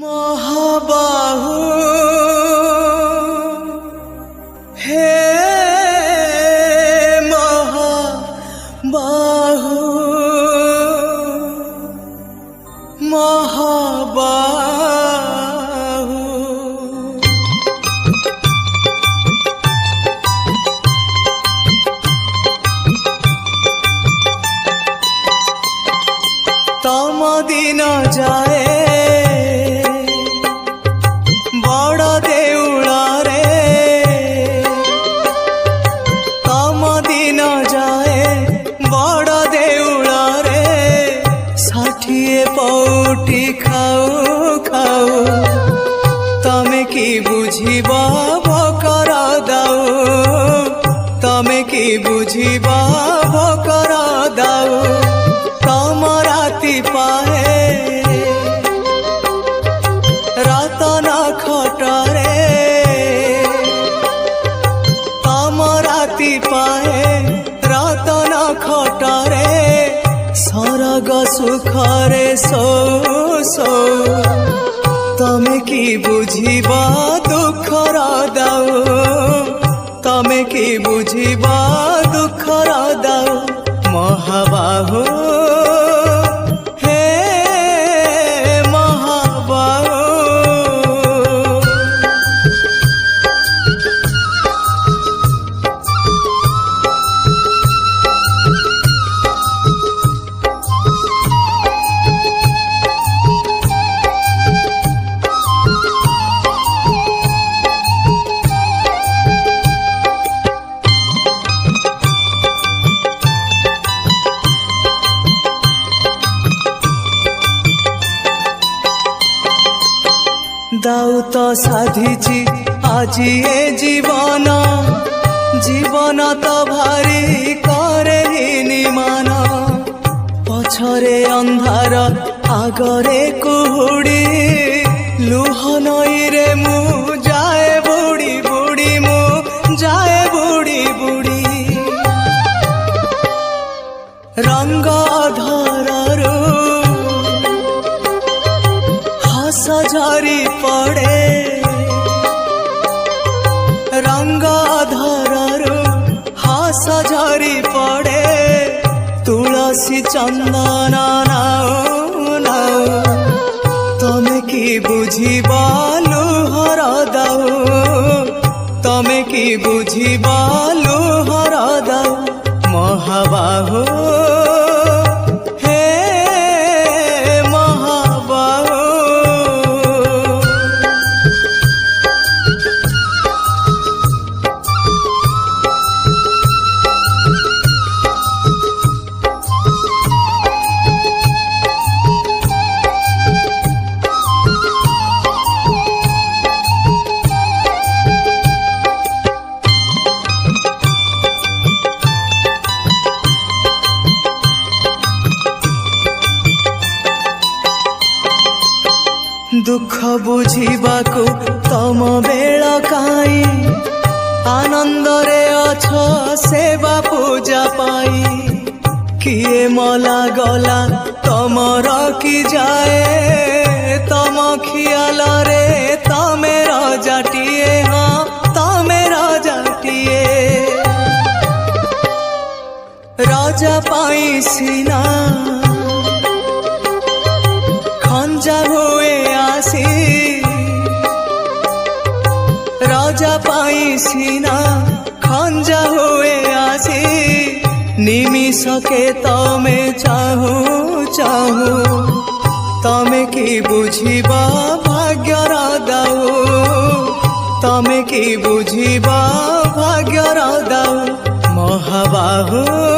মহাবাহু হে মহাবাহু মহাবাহু তম দিন যায় पौटी खाओ खाओ तमे की बुझिबा भकर दाओ तमे की बुझिबा भकर दाओ तम राति पाए रतन खटरे तम राति पाए रतन खटरे सरग सुखरे सो सो तमे की बुझिबा दुखर दाओ तमे की बुझिबा दुखर दाओ महाबाहु हे महाबाहु दाऊ तो साधिची आजी ए जीवन जीवन तो भारी करे निमान पछरे अंधार आगरे कुहुड़ी लुह नई रे मु जाए बुड़ी बुड़ी मु जाए बुड़ी बुड़ी रंग धररू हस झरी पड़े रंग धररू हस झरी पड़े तुलसी चंदन नाओ नाओ तमे की बुझिबा लुहर दाओ तमे की बुझिबा लुहर दाओ महाबाहु दुख बुझिबाकु तम बेल काई आनंद रे अछ सेवा पूजा पाई किए मला गला तम रखी जाए तम खियाल रे तमे रजाटिए हाँ तमे रजाटिए राजा पाई सीना खंजा हुए आसी राजा पाई सीना खंजा हुए आसी निमिषके तमे चाहू चाहू तमे की बुझिबा भाग्यर दाओ तमे की बुझिबा भाग्यर दाओ महाबाहु।